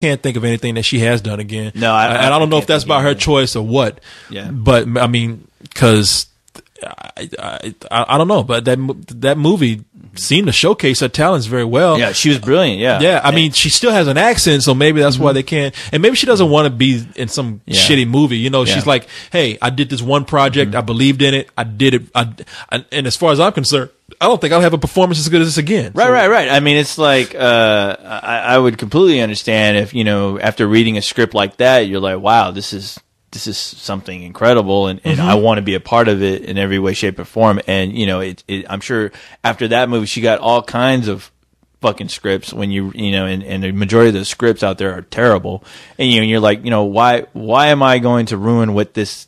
can't think of anything that she has done again. No, I don't know if that's by her choice or what. Yeah. But I mean, because I don't know, but that movie seemed to showcase her talents very well. Yeah, she was brilliant. Yeah. Yeah, I mean, she still has an accent, so maybe that's why they can't. And maybe she doesn't want to be in some shitty movie. You know, she's like, hey, I did this one project, I believed in it, I did it, and as far as I'm concerned, I don't think I'll have a performance as good as this again. Right. I mean, it's like I would completely understand if, you know, after reading a script like that, you're like, wow, this is something incredible, and I want to be a part of it in every way, shape, or form. And you know, I'm sure after that movie, she got all kinds of fucking scripts. When you know, and the majority of the scripts out there are terrible, and you're like, you know, why am I going to ruin what this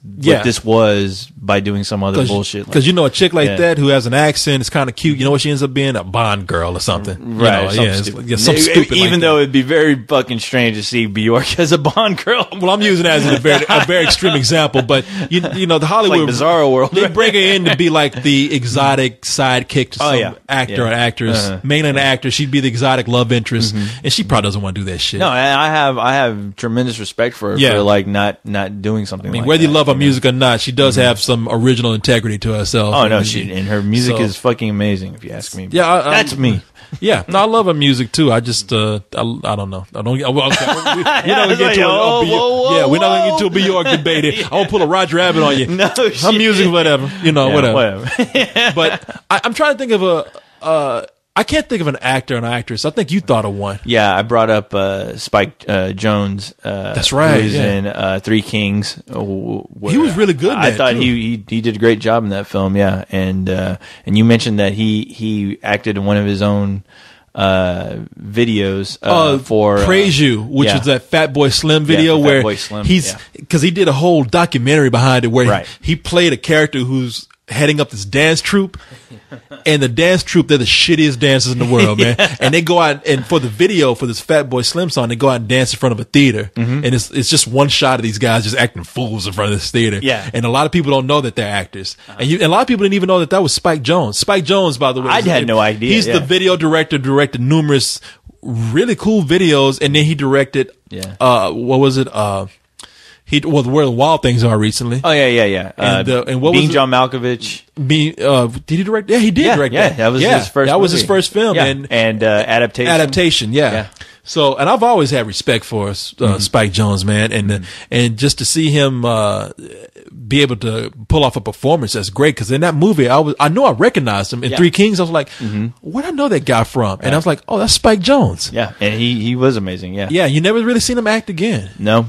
was by doing some other bullshit? Because you know, a chick like that who has an accent is kind of cute. You know what she ends up being? A Bond girl or something, right? You know, something stupid. Even though it'd be very fucking strange to see Bjork as a Bond girl. Well, I'm using that as a very extreme example, but you know, the Hollywood it's like Bizarro World. They bring her in to be like the exotic sidekick to some actor or actress, mainly an actor. She'd be the exotic love interest, and she probably doesn't want to do that shit. No, and I have tremendous respect for her for like not doing something. I mean, like whether you love her music or not, she does have some original integrity to herself. Oh no, and her music is fucking amazing. If you ask me, that's me. Yeah, no, I love her music too. I just, I don't know. I don't. We're not gonna get into a Bjork debate. I won't pull a Roger Rabbit on you. No, her music, whatever. You know, whatever. But I'm trying to think of I can't think of an actor and actress. I think you thought of one. Yeah, I brought up Spike Jones. That's right. Who's in Three Kings. He was really good. I thought he did a great job in that film. Yeah, and you mentioned that he acted in one of his own videos for Praise You, which was that Fatboy Slim video where because he did a whole documentary behind it where he played a character who's heading up this dance troupe, and the dance troupe, they're the shittiest dancers in the world, man. And they go out, and for the video for this Fatboy Slim song, they go out and dance in front of a theater, and it's just one shot of these guys just acting fools in front of this theater. Yeah. And a lot of people don't know that they're actors, and a lot of people didn't even know that was Spike Jones. Spike Jones, by the way, I had no idea. He's the video director, directed numerous really cool videos, and then he directed what was it? Where the Wild Things Are recently. Oh yeah. And what Being was John Malkovich? Did he direct? Yeah, he did direct that. That was his first. That was his first film. Yeah. And Adaptation. Adaptation. Yeah. So, and I've always had respect for Spike Jones, man, and just to see him be able to pull off a performance that's great. Because in that movie, I know I recognized him in Three Kings. I was like, where'd I know that guy from? And I was like, oh, that's Spike Jones. Yeah, and he was amazing. Yeah, yeah. You never really seen him act again. No.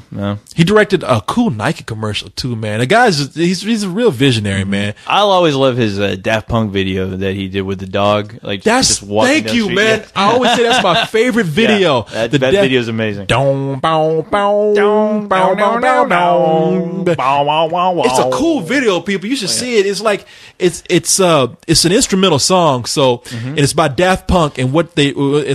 He directed a cool Nike commercial too, man. The guy's he's a real visionary, man. I'll always love his Daft Punk video that he did with the dog. Like just walking thank you, man. Yeah. I always say that's my favorite video. That video is amazing. It's a cool video, people. You should see it. It's like it's an instrumental song. So and it's by Daft Punk, and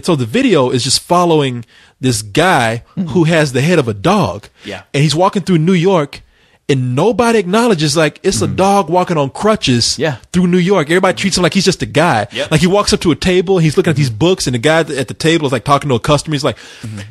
so the video is just following this guy who has the head of a dog. Yeah, and he's walking through New York. And nobody acknowledges like it's a dog walking on crutches through New York. Everybody treats him like he's just a guy. Yep. Like he walks up to a table, he's looking at these books, and the guy at the table is like talking to a customer. He's like,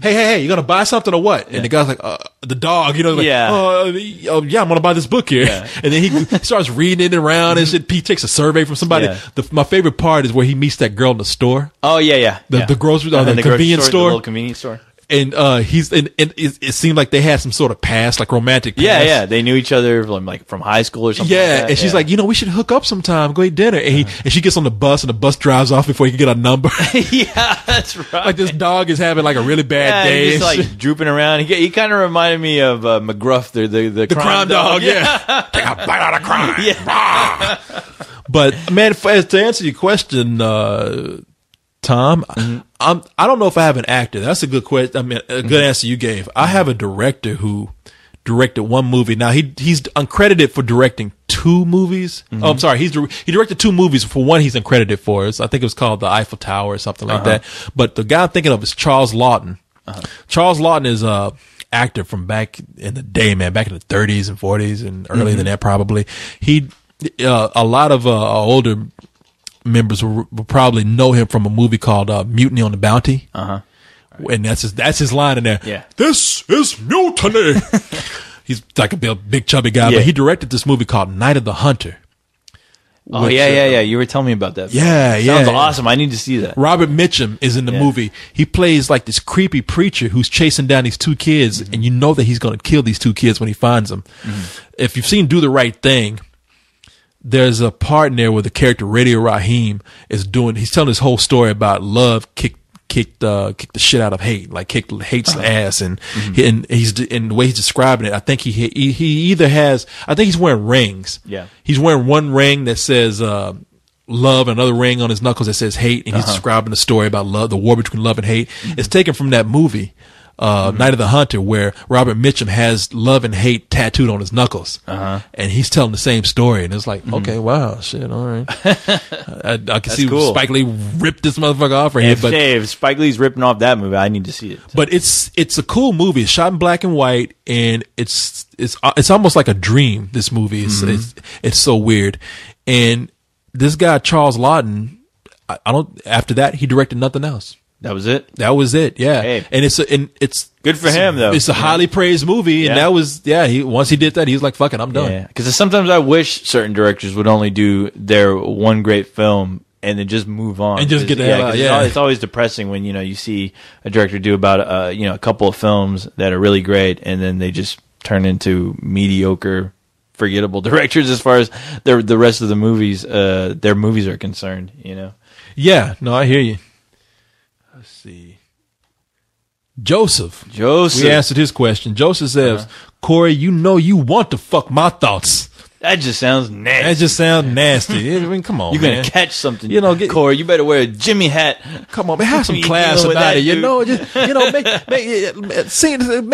"Hey, you gonna buy something or what?" And the guy's like, "The dog," like, "Yeah, I'm gonna buy this book here." Yeah. And then he starts reading it around and shit. He takes a survey from somebody. Yeah. My favorite part is where he meets that girl in the store. Oh yeah. The grocery, the convenience store, the little convenience store. And it seemed like they had some sort of past, like romantic past. Yeah. They knew each other from high school or something. Yeah, like that. And she's like, we should hook up sometime, go eat dinner. And she gets on the bus, and the bus drives off before he can get a number. Yeah, that's right. Like this dog is having like a really bad day. He's like drooping around. He kind of reminded me of McGruff, the crime dog. Yeah, take a bite out of crime. Yeah. But man, to answer your question, Tom, I don't know if I have an actor. That's a good question. I mean, a good answer you gave. I have a director who directed one movie. Now he's uncredited for directing two movies. Oh, I'm sorry. He directed two movies. For one, he's uncredited for. I think it was called The Eiffel Tower or something like that. But the guy I'm thinking of is Charles Laughton. Charles Laughton is a actor from back in the day, man, back in the 30s and 40s and earlier than that probably. A lot of older members will probably know him from a movie called Mutiny on the Bounty. And that's his line in there. Yeah. This is mutiny. He's like a big chubby guy, Yeah. but he directed this movie called Night of the Hunter. Oh, which, yeah. You were telling me about that. Yeah, Sounds awesome. I need to see that. Robert Mitchum is in the movie. He plays like this creepy preacher who's chasing down these two kids, and you know that he's going to kill these two kids when he finds them. If you've seen Do the Right Thing, there's a part in there where the character Radio Raheem he's telling his whole story about love kicked the shit out of hate, like kicked hate's ass, and he's in the way he's describing it. I think he either has, I think he's wearing rings. Yeah, he's wearing one ring that says love, and another ring on his knuckles that says hate, and he's describing the story about love, the war between love and hate. It's taken from that movie. Night of the Hunter, where Robert Mitchum has love and hate tattooed on his knuckles, and he's telling the same story, and it's like, okay, wow, shit, all right. I can see cool. Spike Lee ripped this motherfucker off right here, but if Spike Lee's ripping off that movie, I need to see it. but it's a cool movie. It's shot in black and white, and it's almost like a dream. This movie it's so weird, and this guy Charles Lawton, I don't. After that, he directed nothing else. That was it. That was it. Yeah, Hey. and it's Good for him, though. It's a highly praised movie, and Yeah. that was once he did that, he was like, "Fuck it, I'm done." Yeah, because sometimes I wish certain directors would only do their one great film and then just move on And just get the hell out, 'cause yeah. it's always depressing when you see a director do about a couple of films that are really great and then they just turn into mediocre, forgettable directors as far as the rest of the movies their movies are concerned. Yeah, no, I hear you. Let's see. Joseph. We answered his question. Joseph says, Corey, you want to fuck my thoughts. That just sounds nasty. That just sounds nasty. I mean, come on, You're man. gonna catch something, Corey. You better wear a Jimmy hat. Come on, man. Have some You class dealing with about that, it. You dude. know, just make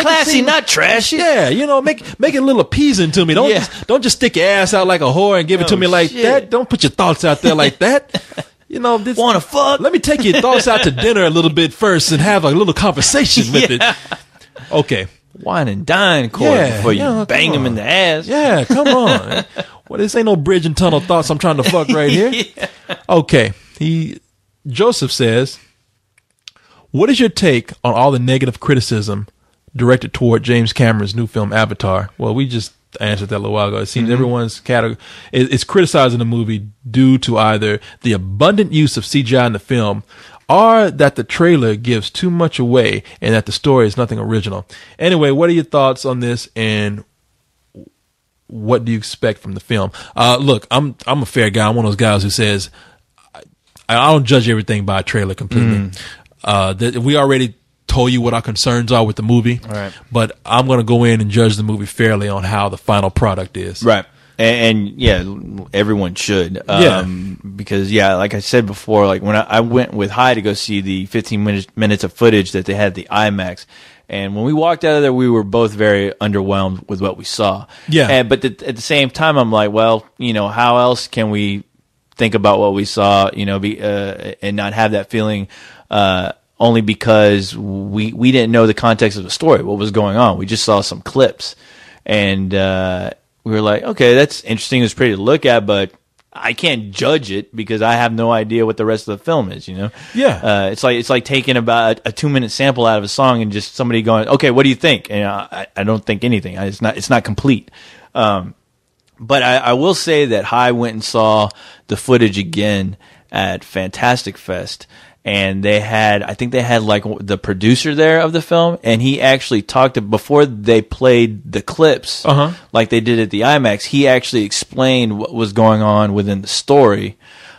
Classy, it seem, not trash. Yeah, make it a little appeasing to me. Don't just stick your ass out like a whore and give it to me like shit. that. Don't put your thoughts out there like that. This, Wanna fuck? Let me take your thoughts out to dinner a little bit first and have a little conversation with it. Okay. Wine and dine, Corey, before you bang him in the ass. Yeah, come on. Well, this ain't no bridge and tunnel thoughts I'm trying to fuck right here. Okay. Joseph says, what is your take on all the negative criticism directed toward James Cameron's new film Avatar? Well, we just answered that a little while ago. It seems everyone's category is criticizing the movie due to either the abundant use of CGI in the film or that the trailer gives too much away and that the story is nothing original. Anyway, what are your thoughts on this, and what do you expect from the film? Look, I'm a fair guy. I'm one of those guys who says I don't judge everything by a trailer completely. We already told you what our concerns are with the movie, right? But I'm going to go in and judge the movie fairly on how the final product is. Right. And everyone should. Because like I said before, like when I went with Hy to go see the 15 minutes of footage that they had at the IMAX, and when we walked out of there, we were both very underwhelmed with what we saw. Yeah. But at the same time, I'm like, well, how else can we think about what we saw, and not have that feeling, only because we didn't know the context of the story, what was going on. We just saw some clips, and we were like, okay, that's interesting. It's pretty to look at, but I can't judge it because I have no idea what the rest of the film is. Yeah. It's like taking about a 2-minute sample out of a song and just somebody going, okay, what do you think? And I don't think anything. It's not complete. But I will say that Hy went and saw the footage again at Fantastic Fest. And I think they had like the producer there of the film, and he actually before they played the clips, like they did at the IMAX, he actually explained what was going on within the story,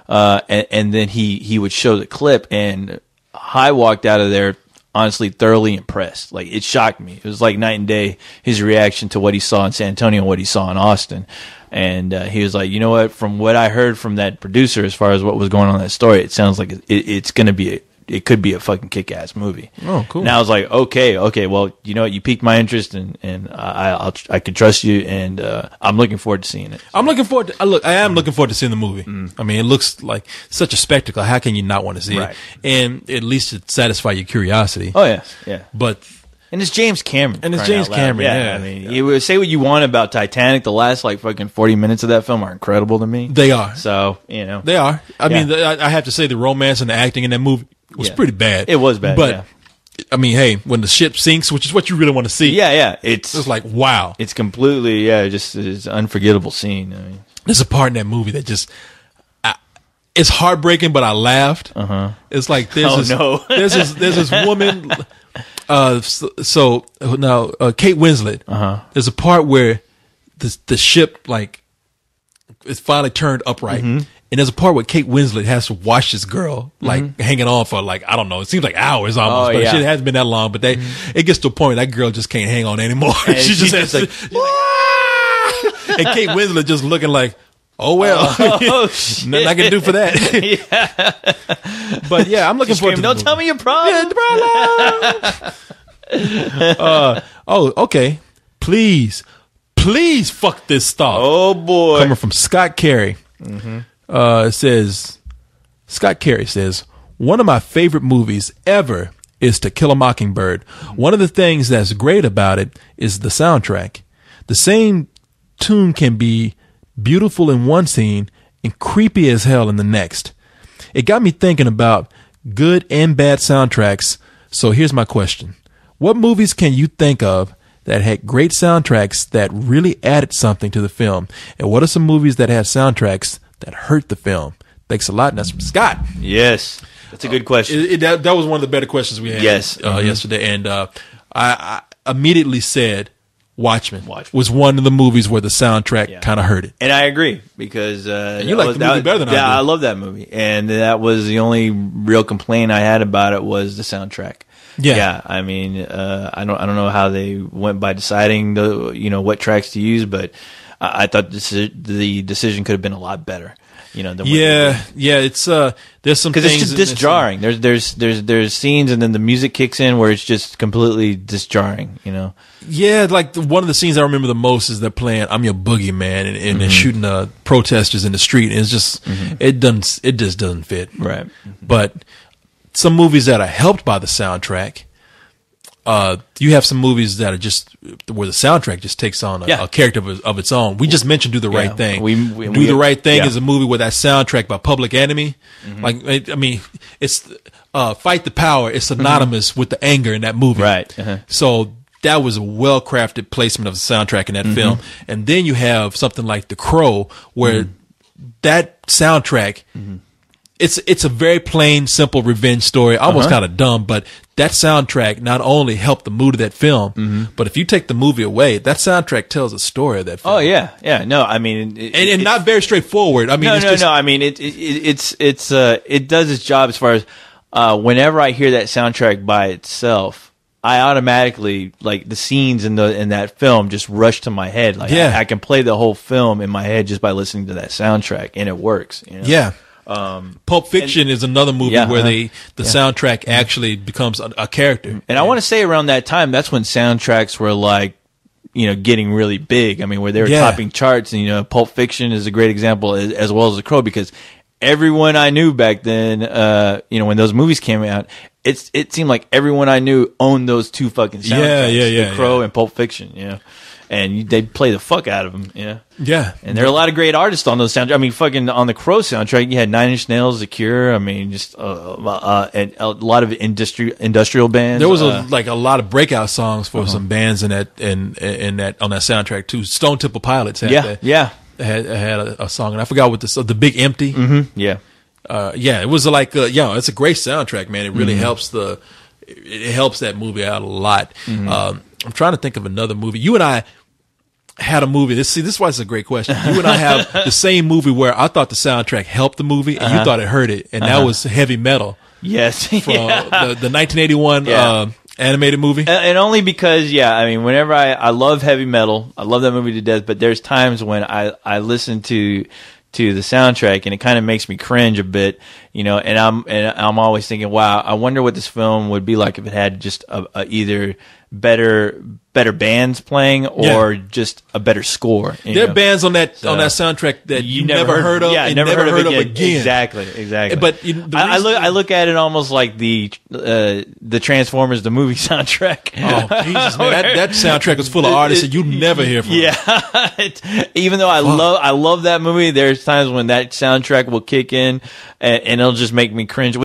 and then he would show the clip, and Hy walked out of there honestly thoroughly impressed. Like, it shocked me. It was like night and day, his reaction to what he saw in San Antonio and what he saw in Austin. And he was like, you know what, from what I heard from that producer as far as what was going on in that story, it sounds like it's going to be it could be a fucking kick-ass movie. Oh, cool. And I was like, okay, well, you know what, you piqued my interest, and I could trust you, and I'm looking forward to seeing it. I'm looking forward to, I am looking forward to seeing the movie. I mean, it looks like such a spectacle. How can you not want to see it? And at least it satisfy your curiosity. Oh, yeah. But and it's James Cameron. And it's James Cameron, yeah. I mean, you would say what you want about Titanic. The last like fucking 40 minutes of that film are incredible to me. They are. So, you know. They are. I mean, I have to say the romance and the acting in that movie was pretty bad. It was bad, but I mean, hey, when the ship sinks, which is what you really want to see. Yeah. It's like, wow. It's completely, just it's an unforgettable scene. I mean, there's a part in that movie that just, it's heartbreaking, but I laughed. It's like, there's this woman. So now, Kate Winslet, there's a part where the ship, like, it's finally turned upright. And there's a part where Kate Winslet has to watch this girl, like, hanging on for, like, I don't know, it seems like hours almost, but it hasn't been that long. But it gets to a point where that girl just can't hang on anymore. She just has like, and Kate Winslet just looking like, oh, well, nothing I can do for that. But yeah, I'm looking forward to Don't tell me your problem. Okay. Please fuck this thought. Oh, boy. Coming from Scott Carey. It says, Scott Carey says, one of my favorite movies ever is To Kill a Mockingbird. One of the things that's great about it is the soundtrack. The same tune can be beautiful in one scene and creepy as hell in the next. It got me thinking about good and bad soundtracks. So here's my question. What movies can you think of that had great soundtracks that really added something to the film? And what are some movies that had soundtracks that hurt the film? Thanks a lot. And that's from Scott. Yes. That's a good question. That was one of the better questions we had yesterday. And I immediately said Watchmen was one of the movies where the soundtrack kind of hurt it. And I agree because you like the movie better than I do. Yeah, I love that movie. And that was the only real complaint I had about it was the soundtrack. Yeah, I mean, I don't know how they went by deciding what tracks to use, but I thought the decision could have been a lot better. Than it's there's some things it's just disjarring. There's scenes and then the music kicks in where it's just completely disjarring. Yeah, like one of the scenes I remember the most is they're playing "I'm Your Boogeyman" and they're shooting protesters in the street. And it's just it just doesn't fit. Right, but some movies that are helped by the soundtrack. You have some movies that are just where the soundtrack just takes on a character of its own. We just mentioned Do the Right Thing. Do the Right Thing is a movie with that soundtrack by Public Enemy. Like, I mean, it's Fight the Power. It's synonymous with the anger in that movie. Right. So that was a well-crafted placement of the soundtrack in that film. And then you have something like The Crow, where that soundtrack. It's a very plain, simple revenge story, almost kind of dumb, but that soundtrack not only helped the mood of that film, but if you take the movie away, that soundtrack tells a story of that film. Oh yeah. No, I mean, and not very straightforward. I mean, no. I mean, it does its job as far as whenever I hear that soundtrack by itself, I automatically, like, the scenes in that film just rush to my head. Like, I can play the whole film in my head just by listening to that soundtrack, and it works. Yeah. Pulp Fiction is another movie where the soundtrack actually becomes a character. And I want to say around that time, that's when soundtracks were like, getting really big. I mean, where they were topping charts. And, Pulp Fiction is a great example as well as The Crow, because everyone I knew back then, when those movies came out, it seemed like everyone I knew owned those two fucking soundtracks. The Crow and Pulp Fiction, and they play the fuck out of them, Yeah. And there are a lot of great artists on those soundtracks. I mean, fucking on the Crow soundtrack, you had Nine Inch Nails, The Cure. I mean, just and a lot of industrial bands. There was a lot of breakout songs for some bands in that on that soundtrack too. Stone Temple Pilots had a song, and I forgot what the Big Empty. It was like it's a great soundtrack, man. It really helps that movie out a lot. I'm trying to think of another movie. You and I had a movie. This is why it's a great question. You and I have the same movie where I thought the soundtrack helped the movie, and you thought it hurt it, and that was Heavy Metal. Yes, from the 1981 animated movie. And only because, I mean, whenever I love Heavy Metal, I love that movie to death. But there's times when I listen to the soundtrack and it kind of makes me cringe a bit, and I'm always thinking, wow, I wonder what this film would be like if it had just either better bands playing or just a better score. There are bands on that soundtrack that you never heard of, and never heard of again. Exactly. But I look at it almost like the Transformers the movie soundtrack. Oh Jesus, man, that soundtrack is full of artists that you never hear from. Yeah, even though I love that movie, there's times when that soundtrack will kick in and it'll just make me cringe.